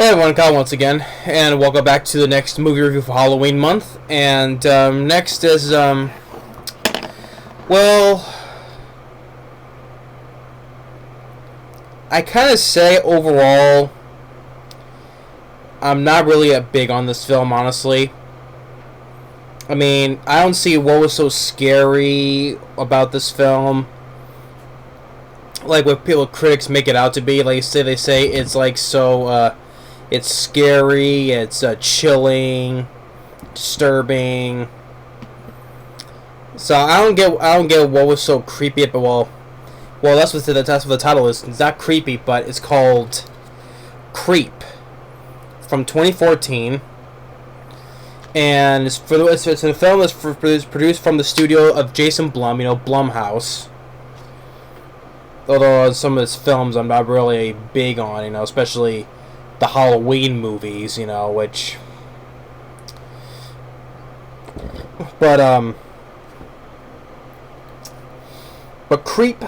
Hey everyone, Kyle once again, and welcome back to the next movie review for Halloween month. And next is, well, I kind of say overall, I'm not really big on this film, honestly. I mean, I don't see what was so scary about this film. Like what critics make it out to be. Like they say it's like so, it's scary, it's chilling, disturbing. So I don't get what was so creepy. But well, that's what the title is. It's not creepy, but it's called Creep from 2014, and it's a film that's produced from the studio of Jason Blum. You know, Blumhouse. Although some of his films I'm not really big on, you know, especially the Halloween movies, you know, which, but Creep,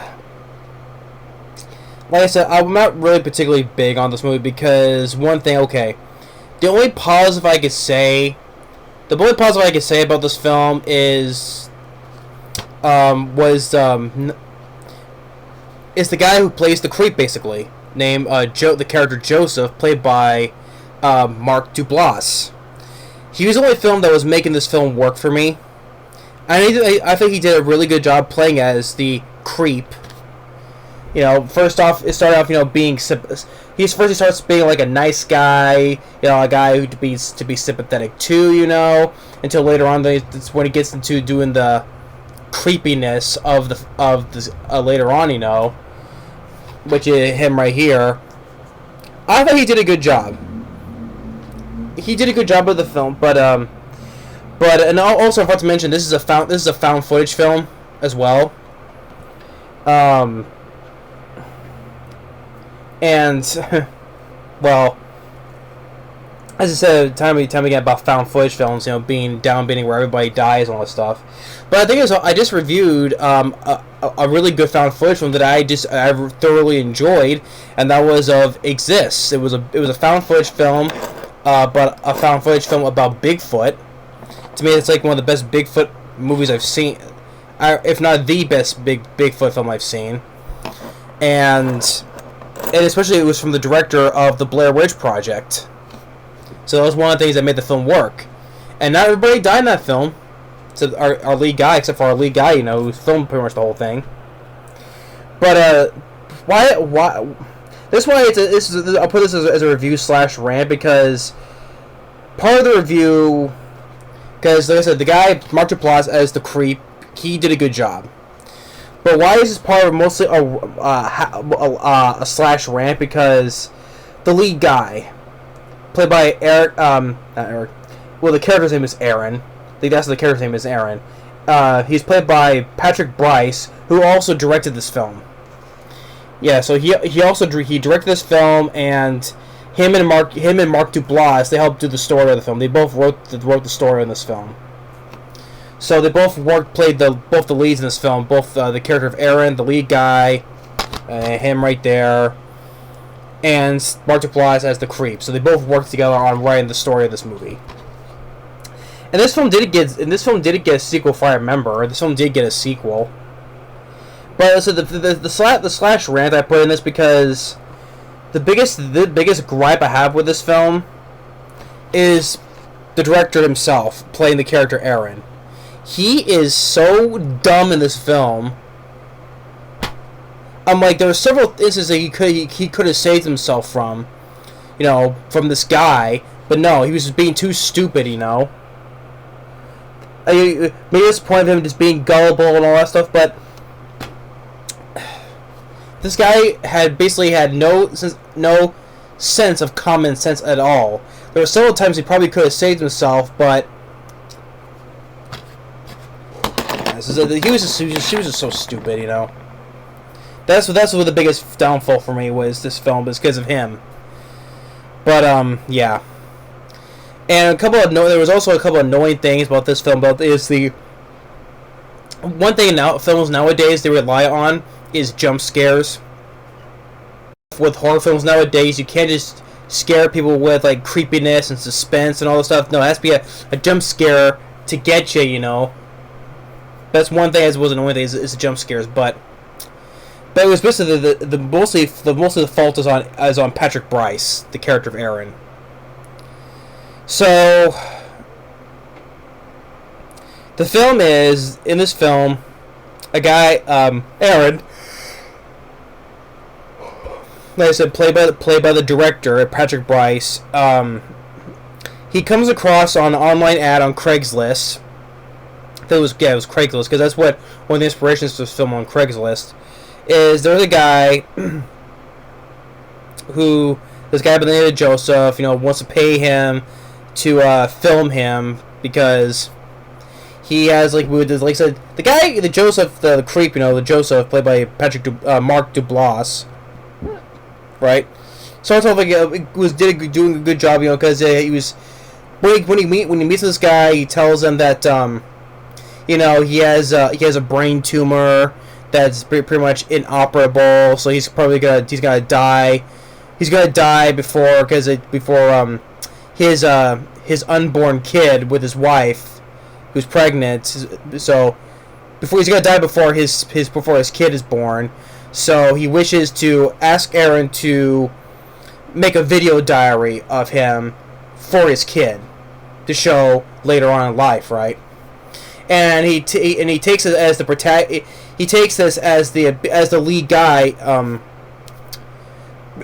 like I said, I'm not really particularly big on this movie because one thing, okay, the only positive I could say about this film is, is the guy who plays the creep, basically, named the character Joseph, played by Mark Duplass. He was the only film that was making this film work for me. I think he did a really good job playing as the creep. You know, first off, it started off, you know, being he starts being like a nice guy, you know, a guy who to be sympathetic to, you know, until later on that's when he gets into doing the creepiness of the later on, you know, which is him right here. I thought he did a good job. He did a good job of the film, but and also I forgot to mention this is a found footage film as well. And well, as I said time again about found footage films, you know, being downbeating where everybody dies and all that stuff. But I think I just reviewed a really good found footage film that I thoroughly enjoyed, and that was of Exists. It was a found footage film, but a found footage film about Bigfoot. To me, it's like one of the best Bigfoot movies I've seen, if not the best Bigfoot film I've seen. And especially it was from the director of the Blair Witch Project. So that was one of the things that made the film work. And not everybody died in that film. So our lead guy, except for our lead guy, you know, who filmed pretty much the whole thing. But why? This is why I'll put this as a review / rant, because part of the review, because like I said, the guy Mark Duplass as the creep, he did a good job. But why is this part of mostly a / rant? Because the lead guy, played by Eric, not Eric. Well, the character's name is Aaron. I think that's the character's name is Aaron. He's played by Patrick Brice, who also directed this film. Yeah, so he directed this film, and him and Mark Duplass, they helped do the story of the film. They both wrote the story in this film. So they both played both the leads in this film, both the character of Aaron, the lead guy, him right there, and Mark Duplass as the creep. So they both worked together on writing the story of this movie. And this film did get a sequel, if I remember. This film did get a sequel. But so the / rant I put in this because the biggest gripe I have with this film is the director himself playing the character Aaron. He is so dumb in this film. I'm like, there were several instances that he could have saved himself from, you know, from this guy, but no, he was just being too stupid, you know. Maybe it's the point of him just being gullible and all that stuff, but this guy had no sense of common sense at all. There were several times he probably could have saved himself, but he was just so stupid, you know. That's what the biggest downfall for me was this film, is because of him. But yeah. And there was also a couple of annoying things about this film. But is the one thing films nowadays they rely on is jump scares. With horror films nowadays, you can't just scare people with like creepiness and suspense and all this stuff. No, it has to be a jump scare to get you, you know. That's one thing, as wasn't the only thing, is the jump scares, but it was basically the mostly the fault is on Patrick Brice, the character of Aaron. So the film is, in this film, a guy, Aaron, like I said, played by the director, Patrick Brice. He comes across on an online ad on Craigslist. It was Craigslist, because that's what one of the inspirations to this film on Craigslist is. There's a guy this guy by the name of Joseph, you know, wants to pay him to film him because he has like I said, the Joseph, the creep, you know, the Joseph played by Mark Duplass, right? So I thought like doing a good job, you know, because he was when he meets this guy, he tells him that you know, he has a brain tumor that's pretty much inoperable, so he's gonna die. He's gonna die before his unborn kid with his wife, who's pregnant. So he's gonna die before his kid is born. So he wishes to ask Aaron to make a video diary of him for his kid to show later on in life, right? And he takes it as he takes this as the lead guy.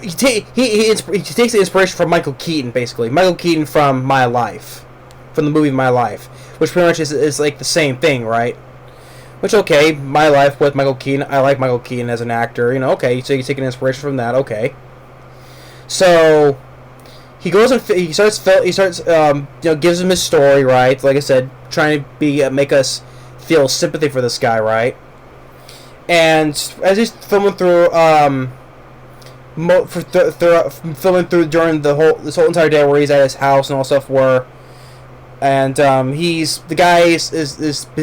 He takes the inspiration from Michael Keaton, basically. Michael Keaton from My Life, from the movie My Life, which pretty much is like the same thing, right? Which, okay, My Life with Michael Keaton. I like Michael Keaton as an actor, you know. Okay, so you take an inspiration from that. Okay, so he goes and he starts you know, gives him his story, right? Like I said, trying to make us feel sympathy for this guy, right? And as he's filming through filming through during this whole entire day, where he's at his house and all stuff, and his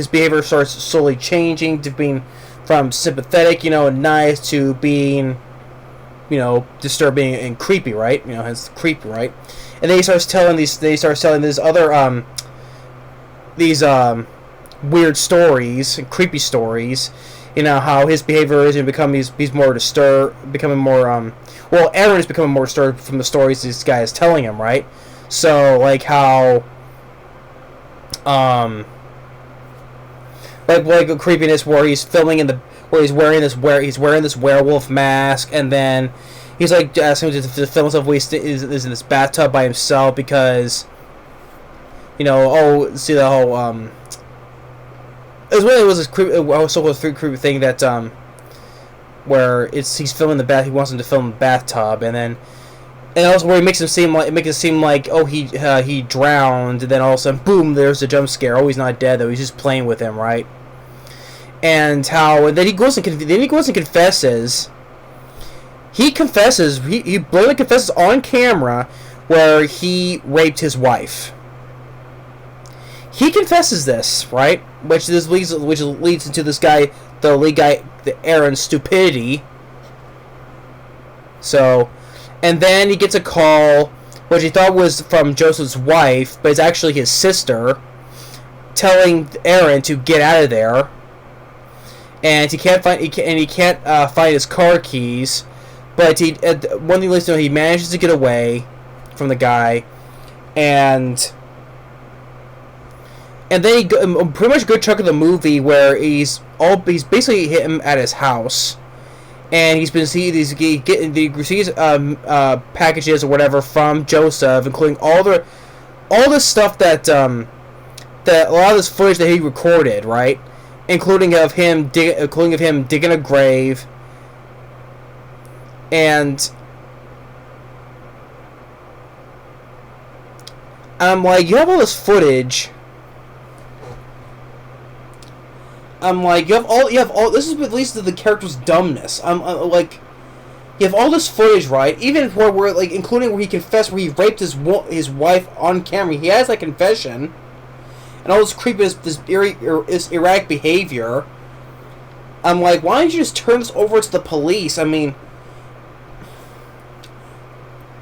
behavior starts slowly changing to being from sympathetic, you know, and nice, to being, you know, disturbing and creepy, right? You know, hence creepy, right? And then he starts telling these other weird stories and creepy stories. You know, how his behavior is, and he's more disturbed, becoming more Aaron is becoming more disturbed from the stories this guy is telling him, right? So like how like a creepiness where he's filming where he's wearing this werewolf mask, and then he's like asking him to film himself when he is in this bathtub by himself, because, you know, see the whole it was this creepy thing that where he's filming the bath. He wants him to film the bathtub, and also where he makes it seem like oh, he drowned, and then all of a sudden boom, there's a jump scare. Oh, he's not dead though. He's just playing with him, right? And then he goes and confesses. He blatantly confesses on camera where he raped his wife. He confesses this, right? Which leads into this guy, the lead guy, Aaron's stupidity. So, and then he gets a call, which he thought was from Joseph's wife, but it's actually his sister, telling Aaron to get out of there. And he can't find his car keys, but one thing leads to he manages to get away from the guy, and then he pretty much a good chunk of the movie where he's basically hit him at his house, and he receives packages or whatever from Joseph, including all this stuff that a lot of this footage that he recorded, right, including of him digging a grave, and I'm like, you have all this footage. I'm like, you have all. This is at least the character's dumbness. I'm like, you have all this footage, right? Even where we're like, including where he confessed, where he raped his wife on camera. He has that confession, and all this creepy, this erratic behavior. I'm like, why don't you just turn this over to the police? I mean,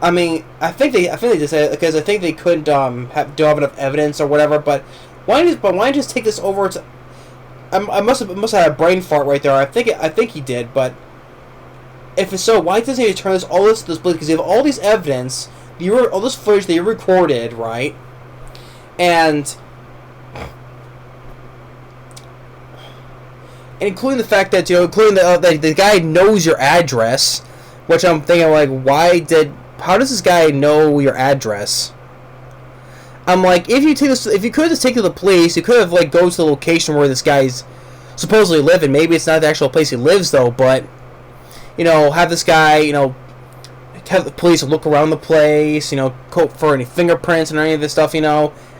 I think they just said because I think they couldn't don't have enough evidence or whatever. But why just take this over to? I must have had a brain fart right there. I think he did, but if it's so, why doesn't he turn this because you have all these evidence, all this footage that you recorded, right? And including the fact that that the guy knows your address, which I'm thinking like, how does this guy know your address? I'm like, if you could just take it to the police, you could have like go to the location where this guy's supposedly living. Maybe it's not the actual place he lives though, but have this guy, have the police look around the place, go for any fingerprints and any of this stuff, try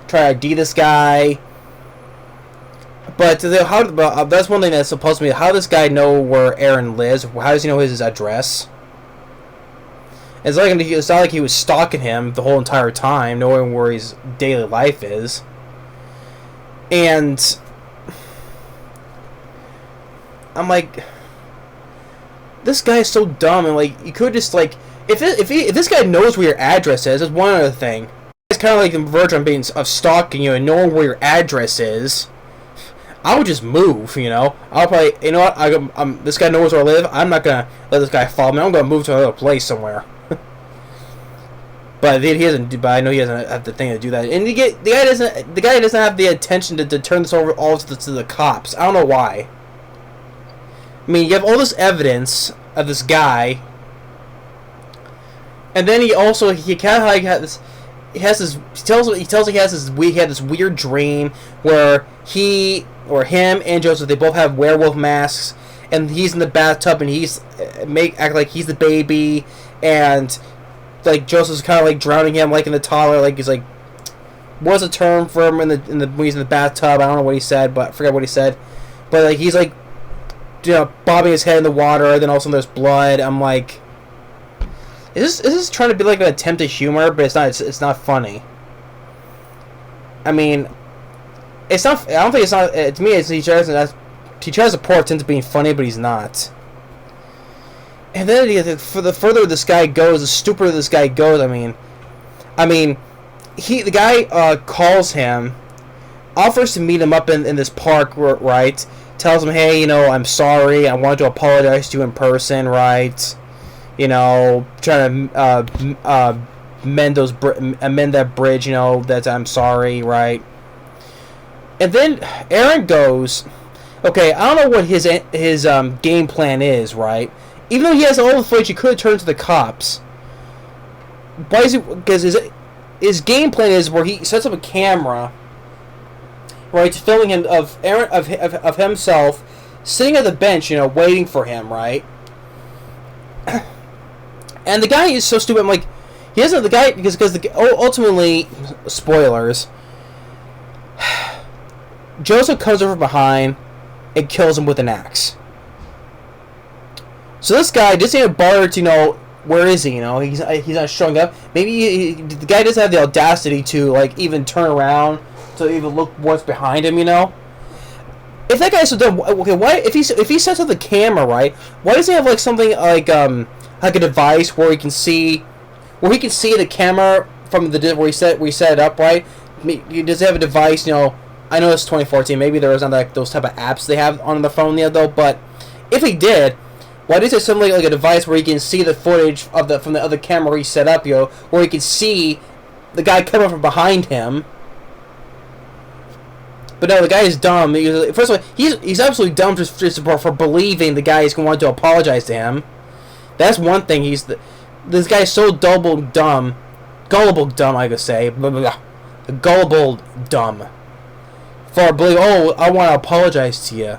to ID this guy. But that's one thing that's supposed to be, how does this guy know where Aaron lives? How does he know his address? It's not like he was stalking him the whole entire time, knowing where his daily life is. And I'm like, this guy is so dumb, and like, you could just like, if this guy knows where your address is, that's one other thing. It's kind of like the verge of stalking you and knowing where your address is. I would just move, I'll probably, what, this guy knows where I live. I'm not gonna let this guy follow me. I'm gonna move to another place somewhere. But he doesn't. But I know he doesn't have the thing to do that. And the guy doesn't have the attention to turn this over all to the cops. I don't know why. I mean, you have all this evidence of this guy, and then he kind of like had this. He has this. He tells he had this weird dream where him and Joseph, they both have werewolf masks, and he's in the bathtub and act like he's the baby, and like Joseph's kind of like drowning him like in the toddler, like he's like, what's the term for him when he's in the bathtub? I don't know what he said, but I forget what he said. But like he's like, bobbing his head in the water, then all of a sudden there's blood. I'm like, is this trying to be like an attempt at humor? But it's not. It's not funny. I mean, it's not. I don't think it's not. To me, he tries to pour it into being funny, but he's not. And then for the further this guy goes, the stupider this guy goes. I mean, the guy calls him, offers to meet him up in this park, right? Tells him, hey, I'm sorry. I wanted to apologize to you in person, right? Trying to amend that bridge, that I'm sorry, right? And then Aaron goes, okay, I don't know what his game plan is, right? Even though he has all the footage, he could have turned to the cops. Why is he? Because his game plan is where he sets up a camera, right, filming him of himself sitting at the bench, waiting for him, right? And the guy is so stupid. I'm like, he doesn't. The guy because ultimately, spoilers. Joseph comes over behind and kills him with an axe. So this guy doesn't even bother to where is he. He's not showing up. Maybe the guy doesn't have the audacity to like even turn around to even look what's behind him. If that guy's so dumb, okay, why if he sets up the camera, right? Why does he have like something like a device where he can see the camera from where he set it up, right? Does he have a device? I know it's 2014. Maybe there wasn't like those type of apps they have on the phone yet, though. But if he did, why does he have something like a device where he can see the footage from the other camera where he set up, where he can see the guy coming from behind him? But no, the guy is dumb. First of all, he's absolutely dumb just for believing the guy is going to want to apologize to him. That's one thing. This guy is so gullible dumb, I could say, gullible dumb. For believe, I want to apologize to you.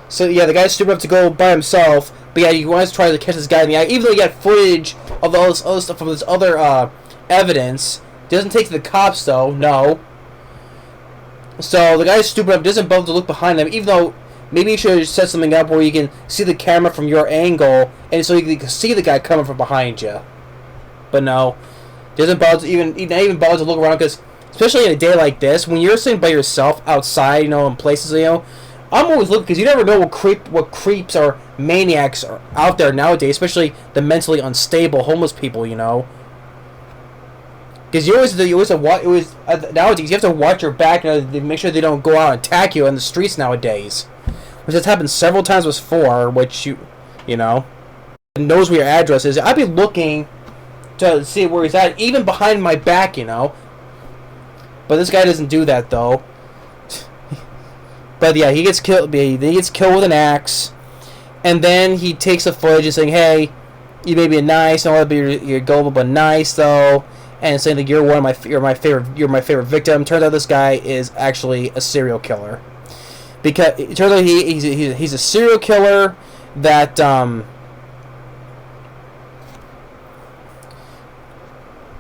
So yeah, the guy's stupid enough to go by himself. But yeah, he wants to try to catch this guy in the eye, even though he got footage of all this other stuff from this other evidence. Doesn't take to the cops though. No. So the guy's stupid enough, doesn't bother to look behind him, even though maybe you should have set something up where you can see the camera from your angle, and so you can see the guy coming from behind you. But no, doesn't bother to not even bother to look around, because especially in a day like this, when you're sitting by yourself outside, in places, I'm always looking because you never know what creeps or maniacs are out there nowadays, especially the mentally unstable homeless people. You know, because nowadays you have to watch your back, you know, to make sure they don't go out and attack you on the streets nowadays, which has happened several times before. Which you know, knows where your address is. I'd be looking to see where he's at, even behind my back, you know. But this guy doesn't do that though. But yeah, he gets killed. He gets killed with an axe, and then he takes the footage and saying, "Hey, you may be nice, don't want to be you're gullible but nice though," and saying that you're my favorite victim. Turns out this guy is actually a serial killer, because it turns out he's a serial killer that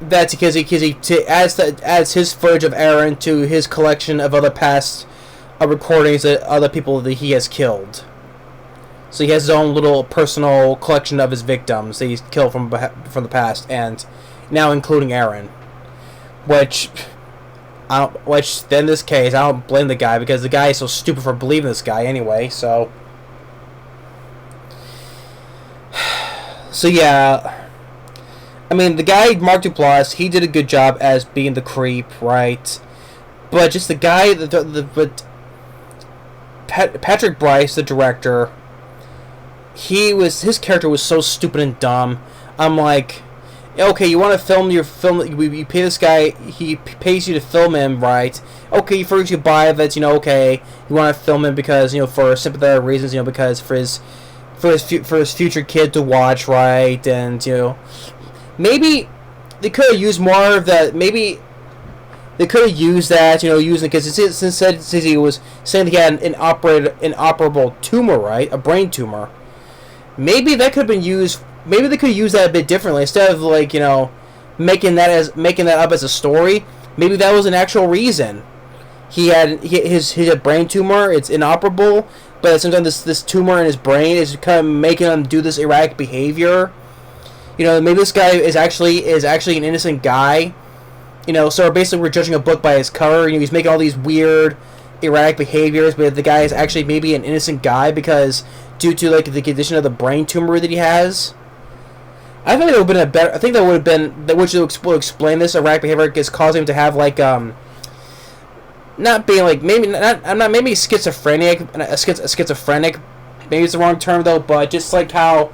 that's because he adds his footage of Aaron to his collection of other past recordings of other people that he has killed. So he has his own little personal collection of his victims that he's killed from the past, and now including Aaron. Which then in this case, I don't blame the guy, because the guy is so stupid for believing this guy anyway. So yeah. I mean, the guy, Mark Duplass, he did a good job as being the creep, right? But just the guy, Patrick Brice, the director, his character was so stupid and dumb. I'm like, okay, you want to film you pay this guy, he pays you to film him, right? Okay, first you buy that, you know, okay, you want to film him because, you know, for sympathetic reasons, you know, because for his future kid to watch, right? And, you know, maybe they could have used more of that. Maybe they could have used that, you know, because since he was saying he had an inoperable tumor, right, a brain tumor. Maybe that could have been used. Maybe they could have used that a bit differently instead of, like, you know, making that up as a story. Maybe that was an actual reason. He had a brain tumor. It's inoperable, but sometimes this tumor in his brain is kind of making him do this erratic behavior. You know, maybe this guy is actually an innocent guy. You know, so basically we're judging a book by its cover. You know, he's making all these weird, erratic behaviors, but the guy is actually maybe an innocent guy because due to, like, the condition of the brain tumor that he has. I think that would have been I think that would have been which would explain this erratic behavior is causing him to have, like, not being, like, maybe schizophrenic, schizophrenic. Maybe it's the wrong term though, but just like how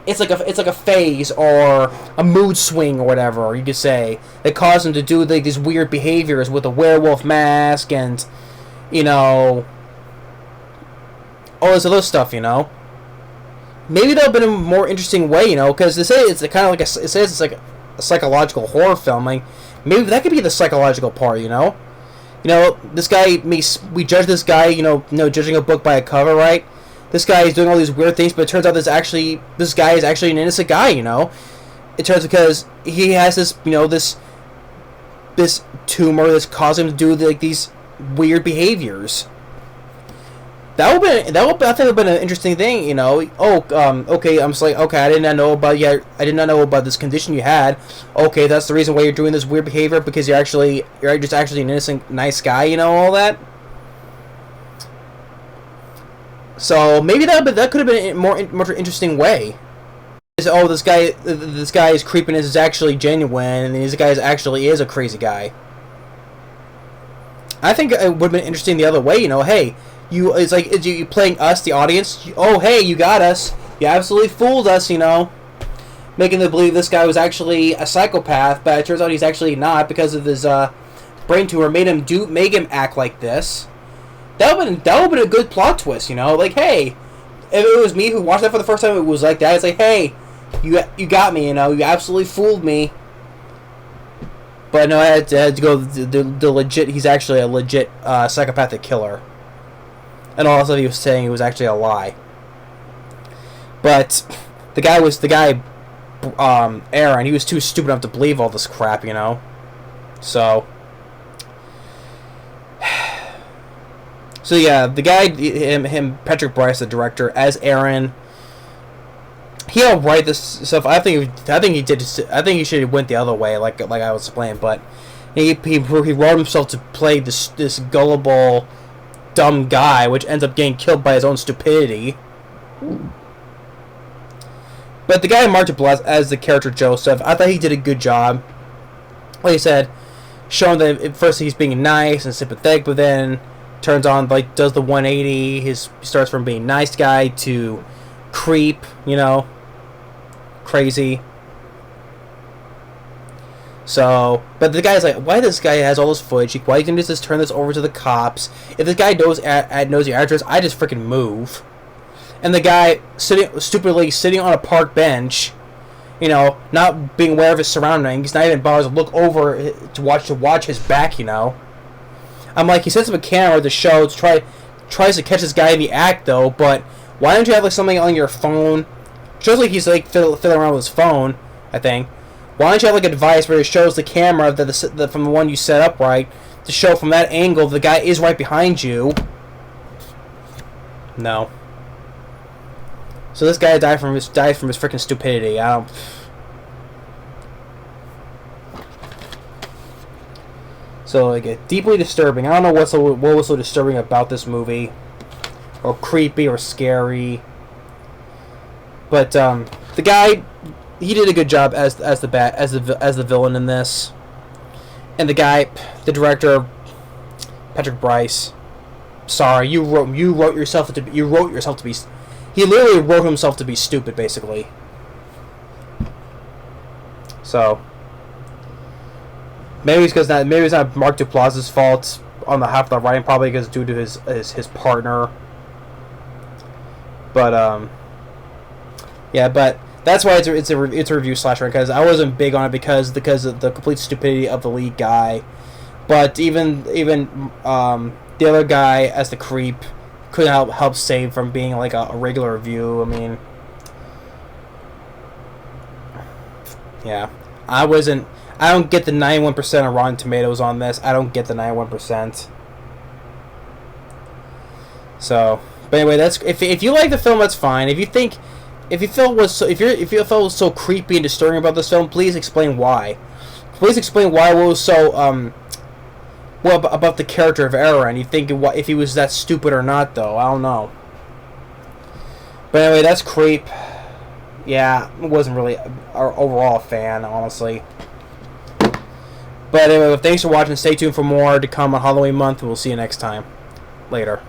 it's like a phase or a mood swing or whatever you could say that caused him to do, like, these weird behaviors with a werewolf mask and, you know, all this other stuff, you know. Maybe that would have been a more interesting way, you know, because they say it's kind of like it's like a psychological horror film. Like, maybe that could be the psychological part, you know. You know, this guy, we judge this guy, you know, judging a book by a cover, right? This guy is doing all these weird things, but it turns out this guy is actually an innocent guy, you know. It turns because he has this, you know, this tumor that's causing him to do, like, these weird behaviors. I think would have been an interesting thing, you know. Okay, I'm just like, okay, I did not know about this condition you had. Okay, that's the reason why you're doing this weird behavior, because you're just actually an innocent, nice guy, you know, all that. So maybe that could have been a more interesting way. Oh, this guy's creepiness is actually genuine, and this guy actually is a crazy guy. I think it would have been interesting the other way, you know. Hey, it's like you playing us, the audience. Oh, hey, you got us. You absolutely fooled us, you know, making them believe this guy was actually a psychopath, but it turns out he's actually not because of his brain tumor make him act like this. That would have been a good plot twist, you know. Like, hey, if it was me who watched that for the first time, it was like that. It's like, hey, you got me, you know, you absolutely fooled me. But no, I had to go the legit. He's actually a legit psychopathic killer, and all that he was saying was actually a lie. But the guy, Aaron. He was too stupid enough to believe all this crap, you know. So yeah, the guy, him, Patrick Brice, the director, as Aaron. He'll write this stuff. I think he should have went the other way, like I was explaining. But he wrote himself to play this gullible, dumb guy, which ends up getting killed by his own stupidity. But the guy Mark Duplass as the character Joseph, I thought he did a good job. Like I said, showing that at first he's being nice and sympathetic, but then turns on, like, does the 180. He starts from being nice guy to creep, you know, crazy. So, but the guy's like, why this guy has all this footage? Why can't you just turn this over to the cops? If this guy knows your address, I just freaking move. And the guy stupidly sitting on a park bench, you know, not being aware of his surroundings, not even bothers to look over to watch his back, you know. I'm like, he sets up a camera to show tries to catch this guy in the act though, but why don't you have like something on your phone? Shows like he's like fiddling around with his phone, I think. Why don't you have like a device where it shows the camera from the one you set up right to show from that angle the guy is right behind you? No. So this guy died from his freaking stupidity. I don't. So like, deeply disturbing. I don't know what was so disturbing about this movie, or creepy or scary. But the guy, he did a good job as the villain in this. And the guy, the director, Patrick Brice. Sorry, you wrote yourself to be. He literally wrote himself to be stupid, basically. So maybe it's not Mark Duplass's fault on the half of the writing, probably because due to his partner. But yeah, but that's why it's a review slasher, because I wasn't big on it because of the complete stupidity of the lead guy. But even the other guy as the creep couldn't help save from being like a regular review. I mean, yeah, I don't get the 91% of Rotten Tomatoes on this. I don't get the 91%. So, but anyway, that's if you like the film, that's fine. If you felt it was so creepy and disturbing about this film, please explain why. Please explain why it was so about the character of Aaron. You think if he was that stupid or not, though. I don't know. But anyway, that's Creep. Yeah, wasn't really overall a fan, honestly. But anyway, thanks for watching. Stay tuned for more to come on Halloween month. We'll see you next time. Later.